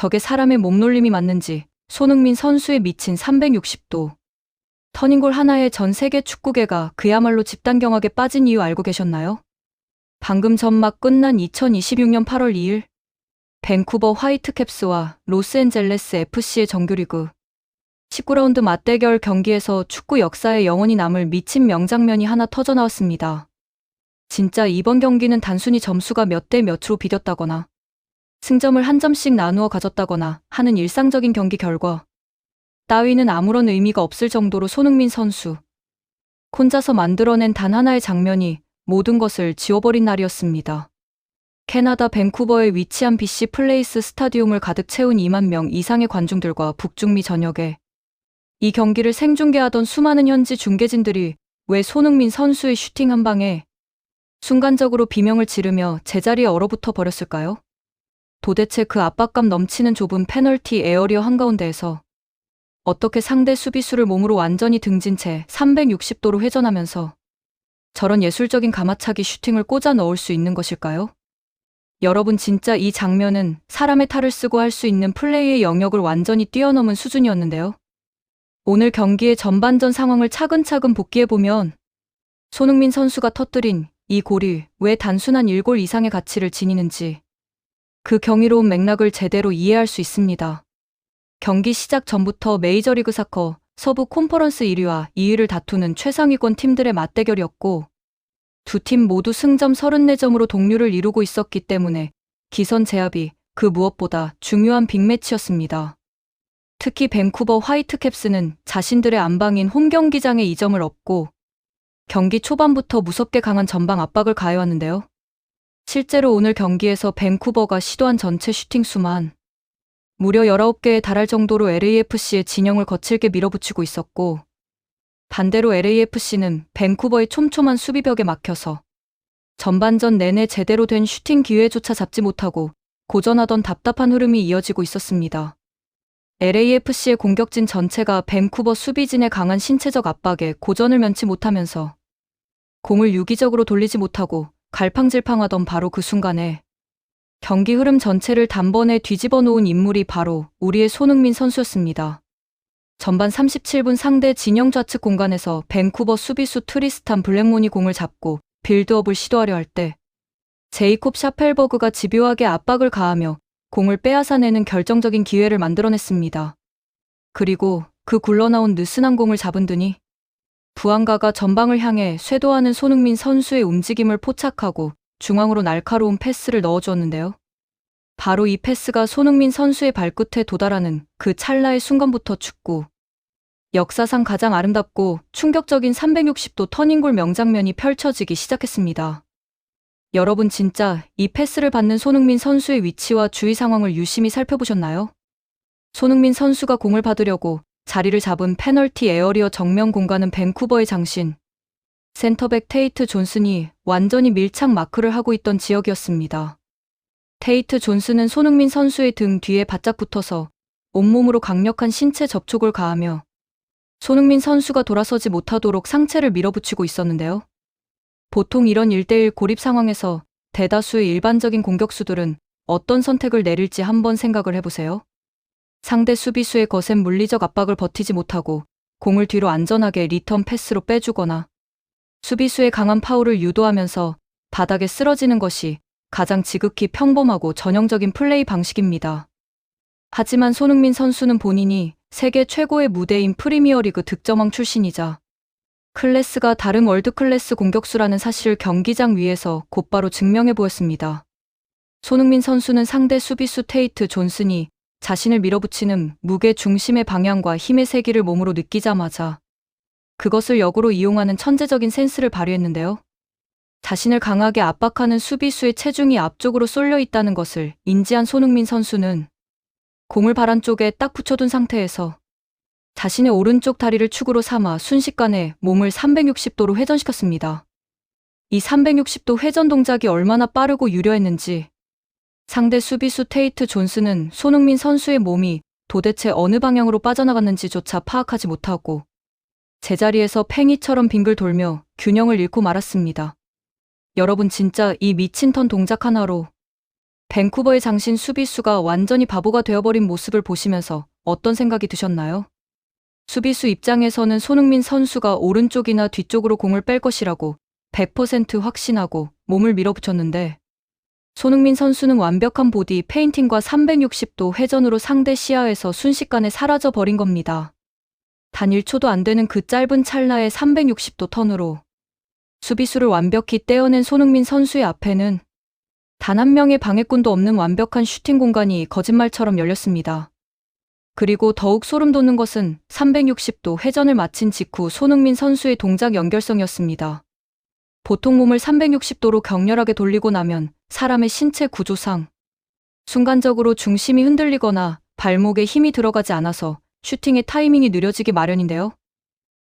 저게 사람의 몸놀림이 맞는지 손흥민 선수의 미친 360도 터닝골 하나에 전 세계 축구계가 그야말로 집단경악에 빠진 이유 알고 계셨나요? 방금 전 막 끝난 2026년 8월 2일 밴쿠버 화이트캡스와 로스앤젤레스 FC의 정규리그 19라운드 맞대결 경기에서 축구 역사에 영원히 남을 미친 명장면이 하나 터져나왔습니다. 진짜 이번 경기는 단순히 점수가 몇 대 몇으로 비겼다거나 승점을 한 점씩 나누어 가졌다거나 하는 일상적인 경기 결과 따위는 아무런 의미가 없을 정도로 손흥민 선수 혼자서 만들어낸 단 하나의 장면이 모든 것을 지워버린 날이었습니다. 캐나다 밴쿠버에 위치한 BC 플레이스 스타디움을 가득 채운 2만 명 이상의 관중들과 북중미 전역에 이 경기를 생중계하던 수많은 현지 중계진들이 왜 손흥민 선수의 슈팅 한 방에 순간적으로 비명을 지르며 제자리에 얼어붙어 버렸을까요? 도대체 그 압박감 넘치는 좁은 페널티 에어리어 한가운데에서 어떻게 상대 수비수를 몸으로 완전히 등진 채 360도로 회전하면서 저런 예술적인 가마차기 슈팅을 꽂아 넣을 수 있는 것일까요? 여러분, 진짜 이 장면은 사람의 탈을 쓰고 할 수 있는 플레이의 영역을 완전히 뛰어넘은 수준이었는데요. 오늘 경기의 전반전 상황을 차근차근 복기해보면 손흥민 선수가 터뜨린 이 골이 왜 단순한 1골 이상의 가치를 지니는지 그 경이로운 맥락을 제대로 이해할 수 있습니다. 경기 시작 전부터 메이저리그 사커 서부 콘퍼런스 1위와 2위를 다투는 최상위권 팀들의 맞대결이었고 두 팀 모두 승점 34점으로 동률을 이루고 있었기 때문에 기선 제압이 그 무엇보다 중요한 빅매치였습니다. 특히 밴쿠버 화이트캡스는 자신들의 안방인 홈경기장에 2점을 얻고 경기 초반부터 무섭게 강한 전방 압박을 가해왔는데요. 실제로 오늘 경기에서 밴쿠버가 시도한 전체 슈팅 수만 무려 19개에 달할 정도로 LAFC의 진영을 거칠게 밀어붙이고 있었고 반대로 LAFC는 밴쿠버의 촘촘한 수비벽에 막혀서 전반전 내내 제대로 된 슈팅 기회조차 잡지 못하고 고전하던 답답한 흐름이 이어지고 있었습니다. LAFC의 공격진 전체가 밴쿠버 수비진의 강한 신체적 압박에 고전을 면치 못하면서 공을 유기적으로 돌리지 못하고 갈팡질팡하던 바로 그 순간에 경기 흐름 전체를 단번에 뒤집어 놓은 인물이 바로 우리의 손흥민 선수였습니다. 전반 37분 상대 진영 좌측 공간에서 밴쿠버 수비수 트리스탄 블랙몬이 공을 잡고 빌드업을 시도하려 할 때 제이콥 샤펠버그가 집요하게 압박을 가하며 공을 빼앗아내는 결정적인 기회를 만들어냈습니다. 그리고 그 굴러나온 느슨한 공을 잡은 듯이 부안가가 전방을 향해 쇄도하는 손흥민 선수의 움직임을 포착하고 중앙으로 날카로운 패스를 넣어주었는데요. 바로 이 패스가 손흥민 선수의 발끝에 도달하는 그 찰나의 순간부터 축구 역사상 가장 아름답고 충격적인 360도 터닝골 명장면이 펼쳐지기 시작했습니다. 여러분, 진짜 이 패스를 받는 손흥민 선수의 위치와 주위 상황을 유심히 살펴보셨나요? 손흥민 선수가 공을 받으려고 자리를 잡은 페널티 에어리어 정면 공간은 밴쿠버의 장신 센터백 테이트 존슨이 완전히 밀착 마크를 하고 있던 지역이었습니다. 테이트 존슨은 손흥민 선수의 등 뒤에 바짝 붙어서 온몸으로 강력한 신체 접촉을 가하며 손흥민 선수가 돌아서지 못하도록 상체를 밀어붙이고 있었는데요. 보통 이런 1대1 고립 상황에서 대다수의 일반적인 공격수들은 어떤 선택을 내릴지 한번 생각을 해보세요. 상대 수비수의 거센 물리적 압박을 버티지 못하고 공을 뒤로 안전하게 리턴 패스로 빼주거나 수비수의 강한 파울을 유도하면서 바닥에 쓰러지는 것이 가장 지극히 평범하고 전형적인 플레이 방식입니다. 하지만 손흥민 선수는 본인이 세계 최고의 무대인 프리미어리그 득점왕 출신이자 클래스가 다른 월드클래스 공격수라는 사실을 경기장 위에서 곧바로 증명해 보였습니다. 손흥민 선수는 상대 수비수 테이트 존슨이 자신을 밀어붙이는 무게 중심의 방향과 힘의 세기를 몸으로 느끼자마자 그것을 역으로 이용하는 천재적인 센스를 발휘했는데요. 자신을 강하게 압박하는 수비수의 체중이 앞쪽으로 쏠려 있다는 것을 인지한 손흥민 선수는 공을 발 안쪽에 딱 붙여둔 상태에서 자신의 오른쪽 다리를 축으로 삼아 순식간에 몸을 360도로 회전시켰습니다. 이 360도 회전 동작이 얼마나 빠르고 유려했는지 상대 수비수 테이트 존슨은 손흥민 선수의 몸이 도대체 어느 방향으로 빠져나갔는지조차 파악하지 못하고 제자리에서 팽이처럼 빙글 돌며 균형을 잃고 말았습니다. 여러분, 진짜 이 미친 턴 동작 하나로 밴쿠버의 장신 수비수가 완전히 바보가 되어버린 모습을 보시면서 어떤 생각이 드셨나요? 수비수 입장에서는 손흥민 선수가 오른쪽이나 뒤쪽으로 공을 뺄 것이라고 100% 확신하고 몸을 밀어붙였는데, 손흥민 선수는 완벽한 보디 페인팅과 360도 회전으로 상대 시야에서 순식간에 사라져 버린 겁니다. 단 1초도 안 되는 그 짧은 찰나의 360도 턴으로 수비수를 완벽히 떼어낸 손흥민 선수의 앞에는 단 한 명의 방해꾼도 없는 완벽한 슈팅 공간이 거짓말처럼 열렸습니다. 그리고 더욱 소름 돋는 것은 360도 회전을 마친 직후 손흥민 선수의 동작 연결성이었습니다. 보통 몸을 360도로 격렬하게 돌리고 나면 사람의 신체 구조상 순간적으로 중심이 흔들리거나 발목에 힘이 들어가지 않아서 슈팅의 타이밍이 느려지기 마련인데요.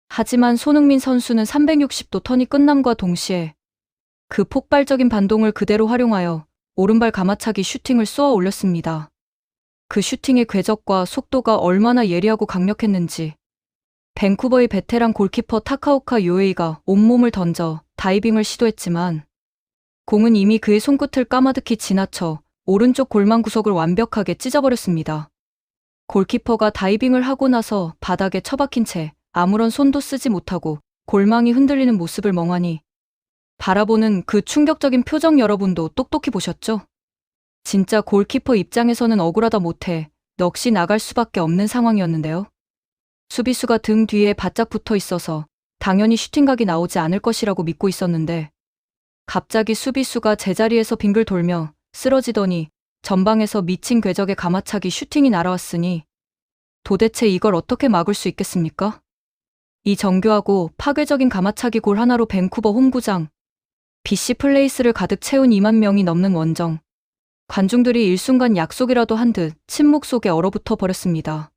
하지만 손흥민 선수는 360도 턴이 끝남과 동시에 그 폭발적인 반동을 그대로 활용하여 오른발 가마차기 슈팅을 쏘아 올렸습니다. 그 슈팅의 궤적과 속도가 얼마나 예리하고 강력했는지 밴쿠버의 베테랑 골키퍼 타카오카 요에이가 온몸을 던져 다이빙을 시도했지만 공은 이미 그의 손끝을 까마득히 지나쳐 오른쪽 골망 구석을 완벽하게 찢어버렸습니다. 골키퍼가 다이빙을 하고 나서 바닥에 처박힌 채 아무런 손도 쓰지 못하고 골망이 흔들리는 모습을 멍하니 바라보는 그 충격적인 표정, 여러분도 똑똑히 보셨죠? 진짜 골키퍼 입장에서는 억울하다 못해 넋이 나갈 수밖에 없는 상황이었는데요. 수비수가 등 뒤에 바짝 붙어 있어서 당연히 슈팅각이 나오지 않을 것이라고 믿고 있었는데, 갑자기 수비수가 제자리에서 빙글 돌며 쓰러지더니 전방에서 미친 궤적의 가마차기 슈팅이 날아왔으니 도대체 이걸 어떻게 막을 수 있겠습니까? 이 정교하고 파괴적인 가마차기 골 하나로 밴쿠버 홈구장 BC 플레이스를 가득 채운 2만 명이 넘는 원정 관중들이 일순간 약속이라도 한 듯 침묵 속에 얼어붙어 버렸습니다.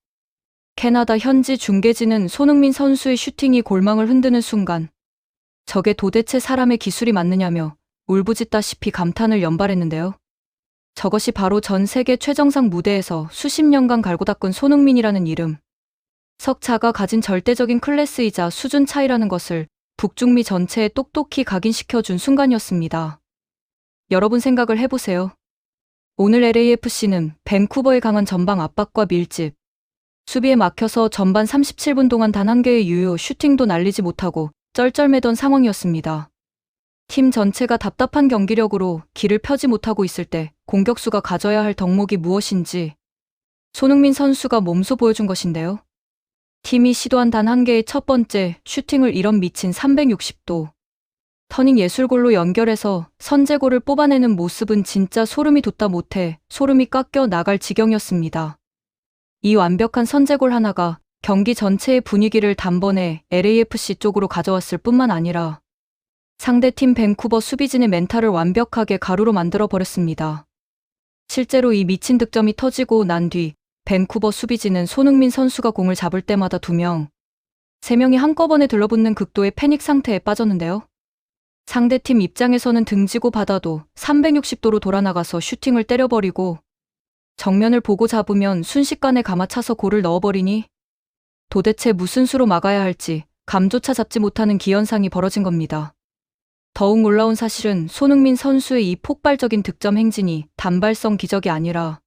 캐나다 현지 중계진은 손흥민 선수의 슈팅이 골망을 흔드는 순간 저게 도대체 사람의 기술이 맞느냐며 울부짖다시피 감탄을 연발했는데요. 저것이 바로 전 세계 최정상 무대에서 수십 년간 갈고 닦은 손흥민이라는 이름, 석자가 가진 절대적인 클래스이자 수준 차이라는 것을 북중미 전체에 똑똑히 각인시켜준 순간이었습니다. 여러분 생각을 해보세요. 오늘 LAFC는 밴쿠버의 강한 전방 압박과 밀집, 수비에 막혀서 전반 37분 동안 단 한 개의 유효 슈팅도 날리지 못하고 쩔쩔매던 상황이었습니다. 팀 전체가 답답한 경기력으로 길을 펴지 못하고 있을 때 공격수가 가져야 할 덕목이 무엇인지 손흥민 선수가 몸소 보여준 것인데요. 팀이 시도한 단 한 개의 첫 번째 슈팅을 이런 미친 360도 터닝 예술골로 연결해서 선제골을 뽑아내는 모습은 진짜 소름이 돋다 못해 소름이 깎여 나갈 지경이었습니다. 이 완벽한 선제골 하나가 경기 전체의 분위기를 단번에 LAFC 쪽으로 가져왔을 뿐만 아니라 상대팀 밴쿠버 수비진의 멘탈을 완벽하게 가루로 만들어 버렸습니다. 실제로 이 미친 득점이 터지고 난 뒤 밴쿠버 수비진은 손흥민 선수가 공을 잡을 때마다 2명, 3명이 한꺼번에 들러붙는 극도의 패닉 상태에 빠졌는데요. 상대팀 입장에서는 등지고 받아도 360도로 돌아나가서 슈팅을 때려버리고 정면을 보고 잡으면 순식간에 감아차서 골을 넣어버리니 도대체 무슨 수로 막아야 할지 감조차 잡지 못하는 기현상이 벌어진 겁니다. 더욱 놀라운 사실은 손흥민 선수의 이 폭발적인 득점 행진이 단발성 기적이 아니라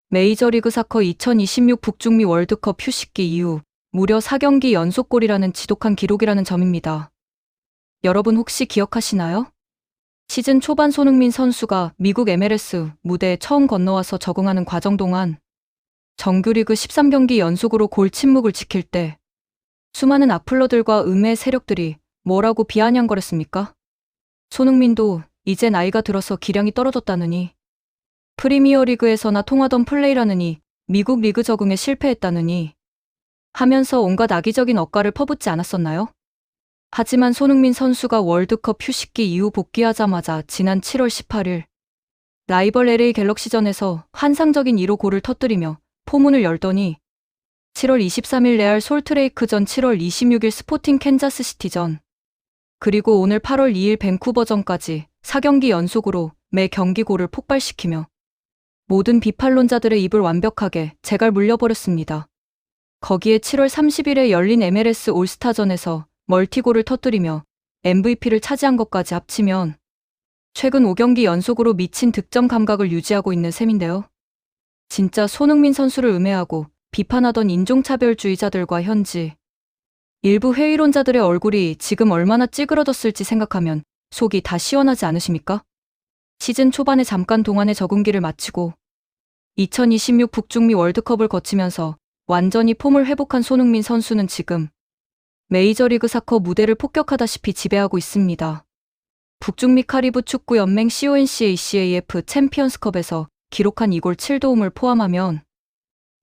메이저리그 사커 2026 북중미 월드컵 휴식기 이후 무려 4경기 연속골이라는 지독한 기록이라는 점입니다. 여러분 혹시 기억하시나요? 시즌 초반 손흥민 선수가 미국 MLS 무대에 처음 건너와서 적응하는 과정 동안 정규리그 13경기 연속으로 골 침묵을 지킬 때 수많은 악플러들과 음해 세력들이 뭐라고 비아냥거렸습니까? 손흥민도 이제 나이가 들어서 기량이 떨어졌다느니, 프리미어리그에서나 통하던 플레이라느니, 미국 리그 적응에 실패했다느니 하면서 온갖 악의적인 억가를 퍼붓지 않았었나요? 하지만 손흥민 선수가 월드컵 휴식기 이후 복귀하자마자 지난 7월 18일 라이벌 LA 갤럭시전에서 환상적인 1호 골을 터뜨리며 포문을 열더니 7월 23일 레알 솔트레이크전, 7월 26일 스포팅 캔자스시티전, 그리고 오늘 8월 2일 밴쿠버전까지 4경기 연속으로 매 경기 골을 폭발시키며 모든 비판론자들의 입을 완벽하게 제갈 물려버렸습니다. 거기에 7월 30일에 열린 MLS 올스타전에서 멀티골을 터뜨리며 MVP를 차지한 것까지 합치면 최근 5경기 연속으로 미친 득점 감각을 유지하고 있는 셈인데요. 진짜 손흥민 선수를 음해하고 비판하던 인종차별주의자들과 현지 일부 회의론자들의 얼굴이 지금 얼마나 찌그러졌을지 생각하면 속이 다 시원하지 않으십니까? 시즌 초반에 잠깐 동안의 적응기를 마치고 2026 북중미 월드컵을 거치면서 완전히 폼을 회복한 손흥민 선수는 지금 메이저리그 사커 무대를 폭격하다시피 지배하고 있습니다. 북중미 카리브 축구 연맹 CONCACAF 챔피언스컵에서 기록한 2골 7도움을 포함하면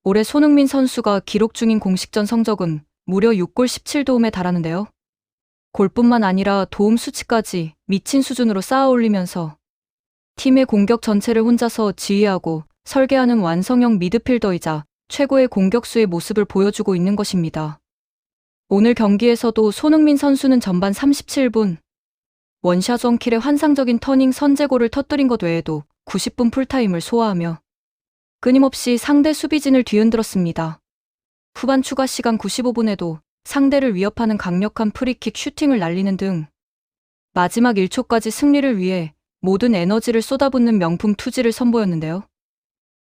올해 손흥민 선수가 기록 중인 공식전 성적은 무려 6골 17도움에 달하는데요. 골뿐만 아니라 도움 수치까지 미친 수준으로 쌓아 올리면서 팀의 공격 전체를 혼자서 지휘하고 설계하는 완성형 미드필더이자 최고의 공격수의 모습을 보여주고 있는 것입니다. 오늘 경기에서도 손흥민 선수는 전반 37분 원샷 원킬의 환상적인 터닝 선제골을 터뜨린 것 외에도 90분 풀타임을 소화하며 끊임없이 상대 수비진을 뒤흔들었습니다. 후반 추가 시간 95분에도 상대를 위협하는 강력한 프리킥 슈팅을 날리는 등 마지막 1초까지 승리를 위해 모든 에너지를 쏟아붓는 명품 투지를 선보였는데요.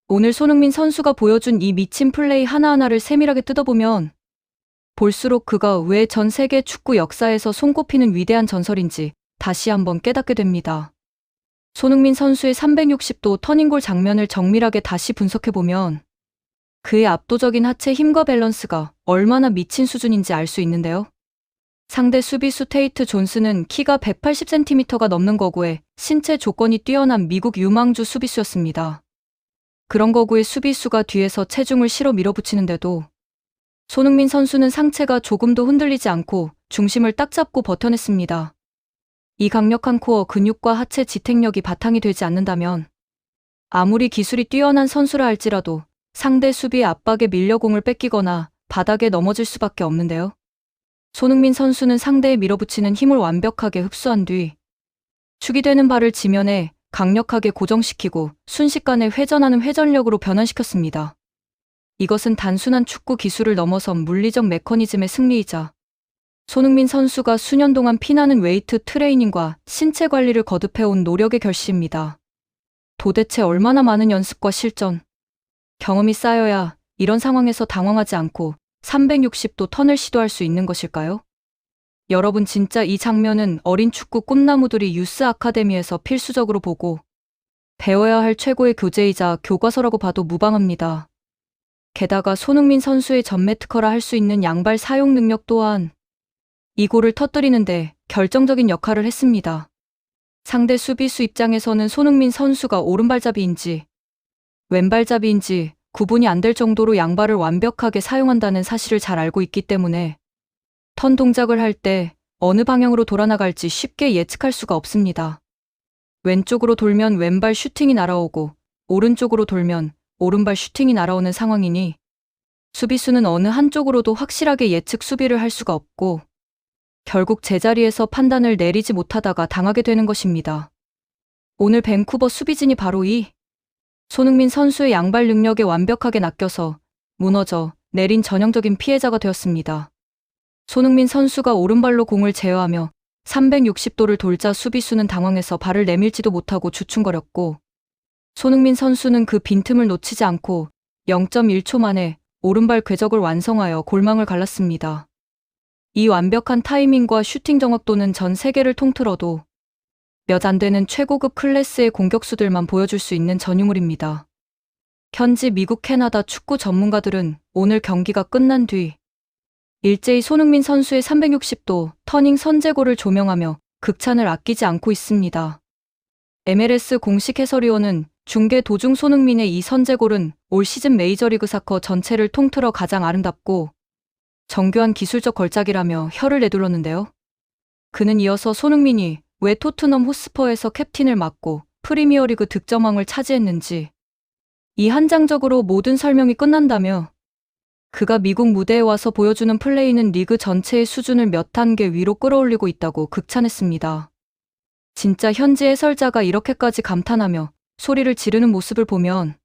오늘 손흥민 선수가 보여준 이 미친 플레이 하나하나를 세밀하게 뜯어보면 볼수록 그가 왜 전 세계 축구 역사에서 손꼽히는 위대한 전설인지 다시 한번 깨닫게 됩니다. 손흥민 선수의 360도 터닝골 장면을 정밀하게 다시 분석해보면 그의 압도적인 하체 힘과 밸런스가 얼마나 미친 수준인지 알 수 있는데요. 상대 수비수 테이트 존스는 키가 180cm가 넘는 거구에 신체 조건이 뛰어난 미국 유망주 수비수였습니다. 그런 거구의 수비수가 뒤에서 체중을 실어 밀어붙이는데도 손흥민 선수는 상체가 조금도 흔들리지 않고 중심을 딱 잡고 버텨냈습니다. 이 강력한 코어 근육과 하체 지탱력이 바탕이 되지 않는다면 아무리 기술이 뛰어난 선수라 할지라도 상대 수비의 압박에 밀려 공을 뺏기거나 바닥에 넘어질 수밖에 없는데요. 손흥민 선수는 상대에 밀어붙이는 힘을 완벽하게 흡수한 뒤 축이 되는 발을 지면에 강력하게 고정시키고 순식간에 회전하는 회전력으로 변환시켰습니다. 이것은 단순한 축구 기술을 넘어선 물리적 메커니즘의 승리이자 손흥민 선수가 수년 동안 피나는 웨이트 트레이닝과 신체 관리를 거듭해온 노력의 결실입니다. 도대체 얼마나 많은 연습과 실전, 경험이 쌓여야 이런 상황에서 당황하지 않고 360도 턴을 시도할 수 있는 것일까요? 여러분 진짜 이 장면은 어린 축구 꿈나무들이 유스 아카데미에서 필수적으로 보고 배워야 할 최고의 교재이자 교과서라고 봐도 무방합니다. 게다가 손흥민 선수의 전매 특허라 할 수 있는 양발 사용 능력 또한 이 골을 터뜨리는데 결정적인 역할을 했습니다. 상대 수비수 입장에서는 손흥민 선수가 오른발잡이인지 왼발잡이인지 구분이 안 될 정도로 양발을 완벽하게 사용한다는 사실을 잘 알고 있기 때문에 턴 동작을 할 때 어느 방향으로 돌아나갈지 쉽게 예측할 수가 없습니다. 왼쪽으로 돌면 왼발 슈팅이 날아오고 오른쪽으로 돌면 오른발 슈팅이 날아오는 상황이니 수비수는 어느 한쪽으로도 확실하게 예측 수비를 할 수가 없고 결국 제자리에서 판단을 내리지 못하다가 당하게 되는 것입니다. 오늘 밴쿠버 수비진이 바로 이 손흥민 선수의 양발 능력에 완벽하게 낚여서 무너져 내린 전형적인 피해자가 되었습니다. 손흥민 선수가 오른발로 공을 제어하며 360도를 돌자 수비수는 당황해서 발을 내밀지도 못하고 주춤거렸고 손흥민 선수는 그 빈틈을 놓치지 않고 0.1초 만에 오른발 궤적을 완성하여 골망을 갈랐습니다. 이 완벽한 타이밍과 슈팅 정확도는 전 세계를 통틀어도 몇 안 되는 최고급 클래스의 공격수들만 보여줄 수 있는 전유물입니다. 현지 미국 캐나다 축구 전문가들은 오늘 경기가 끝난 뒤 일제히 손흥민 선수의 360도 터닝 선제골을 조명하며 극찬을 아끼지 않고 있습니다. MLS 공식 해설위원은 중계 도중 손흥민의 이 선제골은 올 시즌 메이저리그 사커 전체를 통틀어 가장 아름답고 정교한 기술적 걸작이라며 혀를 내둘렀는데요. 그는 이어서 손흥민이 왜 토트넘 호스퍼에서 캡틴을 맡고 프리미어리그 득점왕을 차지했는지 이 한장적으로 모든 설명이 끝난다며 그가 미국 무대에 와서 보여주는 플레이는 리그 전체의 수준을 몇 단계 위로 끌어올리고 있다고 극찬했습니다. 진짜 현지 해설자가 이렇게까지 감탄하며 소리를 지르는 모습을 보면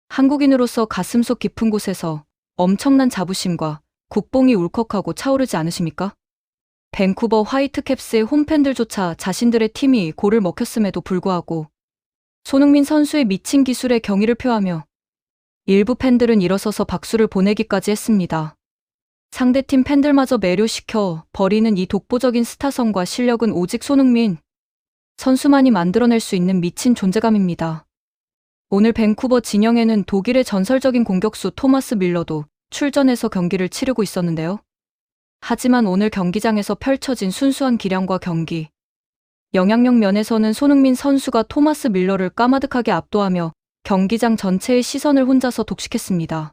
한국인으로서 가슴속 깊은 곳에서 엄청난 자부심과 국뽕이 울컥하고 차오르지 않으십니까? 밴쿠버 화이트캡스의 홈팬들조차 자신들의 팀이 골을 먹혔음에도 불구하고 손흥민 선수의 미친 기술에 경의를 표하며 일부 팬들은 일어서서 박수를 보내기까지 했습니다. 상대팀 팬들마저 매료시켜 버리는 이 독보적인 스타성과 실력은 오직 손흥민 선수만이 만들어낼 수 있는 미친 존재감입니다. 오늘 밴쿠버 진영에는 독일의 전설적인 공격수 토마스 밀러도 출전해서 경기를 치르고 있었는데요. 하지만 오늘 경기장에서 펼쳐진 순수한 기량과 경기, 영향력 면에서는 손흥민 선수가 토마스 밀러를 까마득하게 압도하며 경기장 전체의 시선을 혼자서 독식했습니다.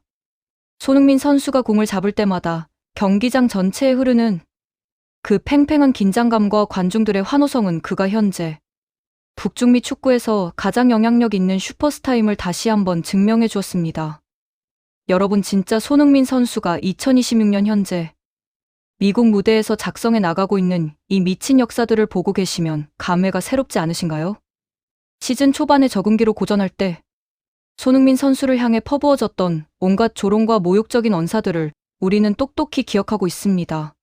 손흥민 선수가 공을 잡을 때마다 경기장 전체에 흐르는 그 팽팽한 긴장감과 관중들의 환호성은 그가 현재 북중미 축구에서 가장 영향력 있는 슈퍼스타임을 다시 한번 증명해 주었습니다. 여러분, 진짜 손흥민 선수가 2026년 현재 미국 무대에서 작성해 나가고 있는 이 미친 역사들을 보고 계시면 감회가 새롭지 않으신가요? 시즌 초반에 적응기로 고전할 때 손흥민 선수를 향해 퍼부어졌던 온갖 조롱과 모욕적인 언사들을 우리는 똑똑히 기억하고 있습니다.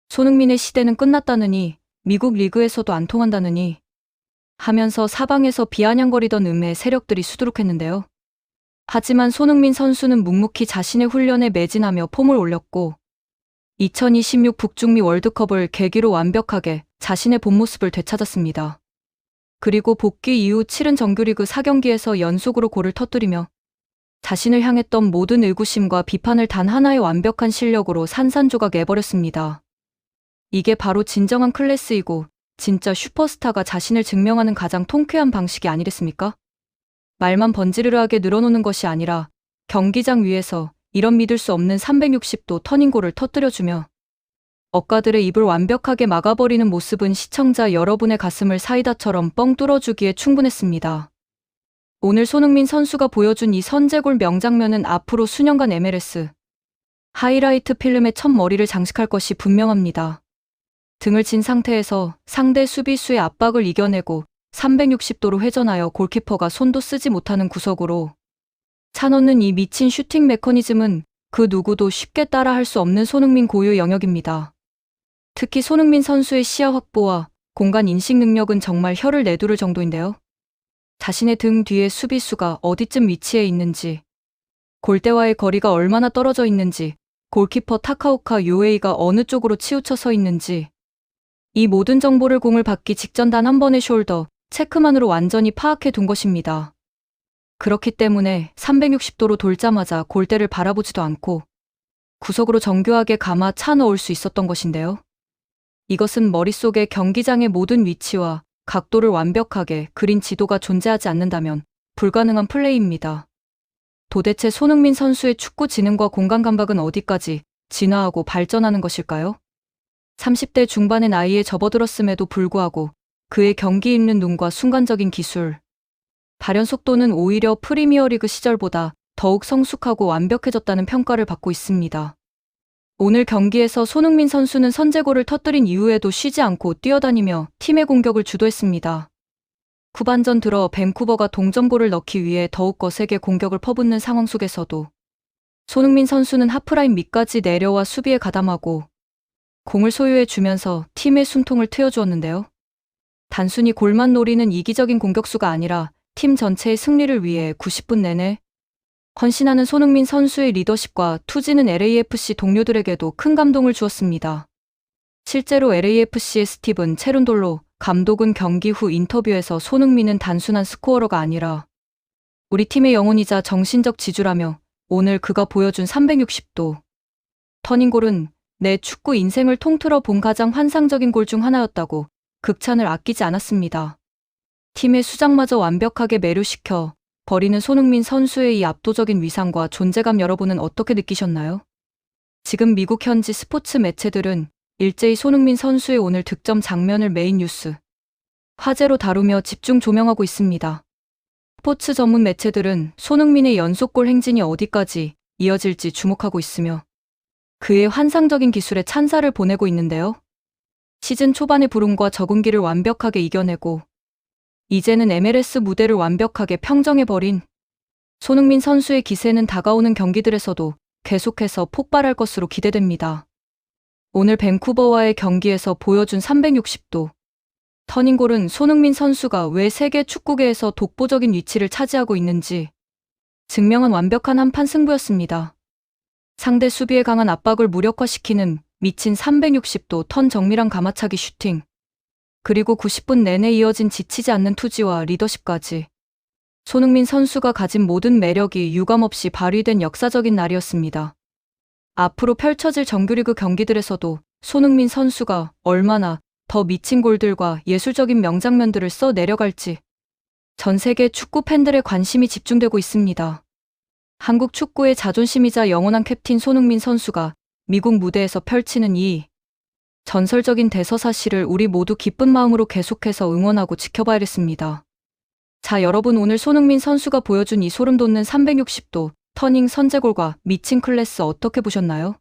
손흥민의 시대는 끝났다느니, 미국 리그에서도 안 통한다느니 하면서 사방에서 비아냥거리던 음해 세력들이 수두룩했는데요. 하지만 손흥민 선수는 묵묵히 자신의 훈련에 매진하며 폼을 올렸고 2026 북중미 월드컵을 계기로 완벽하게 자신의 본 모습을 되찾았습니다. 그리고 복귀 이후 치른 정규리그 4경기에서 연속으로 골을 터뜨리며 자신을 향했던 모든 의구심과 비판을 단 하나의 완벽한 실력으로 산산조각 내버렸습니다. 이게 바로 진정한 클래스이고 진짜 슈퍼스타가 자신을 증명하는 가장 통쾌한 방식이 아니겠습니까? 말만 번지르르하게 늘어놓는 것이 아니라 경기장 위에서 이런 믿을 수 없는 360도 터닝골을 터뜨려주며 억가들의 입을 완벽하게 막아버리는 모습은 시청자 여러분의 가슴을 사이다처럼 뻥 뚫어주기에 충분했습니다. 오늘 손흥민 선수가 보여준 이 선제골 명장면은 앞으로 수년간 MLS 하이라이트 필름의 첫 머리를 장식할 것이 분명합니다. 등을 진 상태에서 상대 수비수의 압박을 이겨내고 360도로 회전하여 골키퍼가 손도 쓰지 못하는 구석으로 차넣는 이 미친 슈팅 메커니즘은 그 누구도 쉽게 따라할 수 없는 손흥민 고유 영역입니다. 특히 손흥민 선수의 시야 확보와 공간 인식 능력은 정말 혀를 내두를 정도인데요. 자신의 등 뒤에 수비수가 어디쯤 위치해 있는지, 골대와의 거리가 얼마나 떨어져 있는지, 골키퍼 타카오카 요에이가 어느 쪽으로 치우쳐 서 있는지, 이 모든 정보를 공을 받기 직전 단 한 번의 숄더 체크만으로 완전히 파악해 둔 것입니다. 그렇기 때문에 360도로 돌자마자 골대를 바라보지도 않고 구석으로 정교하게 감아 차 넣을 수 있었던 것인데요. 이것은 머릿속에 경기장의 모든 위치와 각도를 완벽하게 그린 지도가 존재하지 않는다면 불가능한 플레이입니다. 도대체 손흥민 선수의 축구 지능과 공간 감각은 어디까지 진화하고 발전하는 것일까요? 30대 중반의 나이에 접어들었음에도 불구하고 그의 경기 읽는 눈과 순간적인 기술, 발현 속도는 오히려 프리미어리그 시절보다 더욱 성숙하고 완벽해졌다는 평가를 받고 있습니다. 오늘 경기에서 손흥민 선수는 선제골을 터뜨린 이후에도 쉬지 않고 뛰어다니며 팀의 공격을 주도했습니다. 후반전 들어 밴쿠버가 동점골을 넣기 위해 더욱 거세게 공격을 퍼붓는 상황 속에서도 손흥민 선수는 하프라인 밑까지 내려와 수비에 가담하고 공을 소유해 주면서 팀의 숨통을 트여주었는데요. 단순히 골만 노리는 이기적인 공격수가 아니라 팀 전체의 승리를 위해 90분 내내 헌신하는 손흥민 선수의 리더십과 투지는 LAFC 동료들에게도 큰 감동을 주었습니다. 실제로 LAFC의 스티븐 체룬돌로 감독은 경기 후 인터뷰에서 손흥민은 단순한 스코어러가 아니라 우리 팀의 영혼이자 정신적 지주라며 오늘 그가 보여준 360도 터닝골은 내 축구 인생을 통틀어 본 가장 환상적인 골 중 하나였다고 극찬을 아끼지 않았습니다. 팀의 수장마저 완벽하게 매료시켜 버리는 손흥민 선수의 이 압도적인 위상과 존재감 여러분은 어떻게 느끼셨나요? 지금 미국 현지 스포츠 매체들은 일제히 손흥민 선수의 오늘 득점 장면을 메인 뉴스 화제로 다루며 집중 조명하고 있습니다. 스포츠 전문 매체들은 손흥민의 연속골 행진이 어디까지 이어질지 주목하고 있으며 그의 환상적인 기술에 찬사를 보내고 있는데요. 시즌 초반의 불운과 적응기를 완벽하게 이겨내고 이제는 MLS 무대를 완벽하게 평정해버린 손흥민 선수의 기세는 다가오는 경기들에서도 계속해서 폭발할 것으로 기대됩니다. 오늘 밴쿠버와의 경기에서 보여준 360도 터닝골은 손흥민 선수가 왜 세계 축구계에서 독보적인 위치를 차지하고 있는지 증명한 완벽한 한판 승부였습니다. 상대 수비에 강한 압박을 무력화시키는 미친 360도 턴 정밀한 가마차기 슈팅, 그리고 90분 내내 이어진 지치지 않는 투지와 리더십까지 손흥민 선수가 가진 모든 매력이 유감없이 발휘된 역사적인 날이었습니다. 앞으로 펼쳐질 정규리그 경기들에서도 손흥민 선수가 얼마나 더 미친 골들과 예술적인 명장면들을 써 내려갈지 전 세계 축구 팬들의 관심이 집중되고 있습니다. 한국 축구의 자존심이자 영원한 캡틴 손흥민 선수가 미국 무대에서 펼치는 이 전설적인 대서사시를 우리 모두 기쁜 마음으로 계속해서 응원하고 지켜봐야겠습니다. 자, 여러분, 오늘 손흥민 선수가 보여준 이 소름돋는 360도 터닝 선제골과 미친 클래스 어떻게 보셨나요?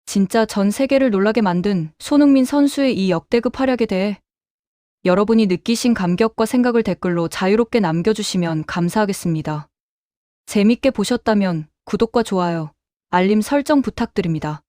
진짜 전 세계를 놀라게 만든 손흥민 선수의 이 역대급 활약에 대해 여러분이 느끼신 감격과 생각을 댓글로 자유롭게 남겨주시면 감사하겠습니다. 재밌게 보셨다면 구독과 좋아요, 알림 설정 부탁드립니다.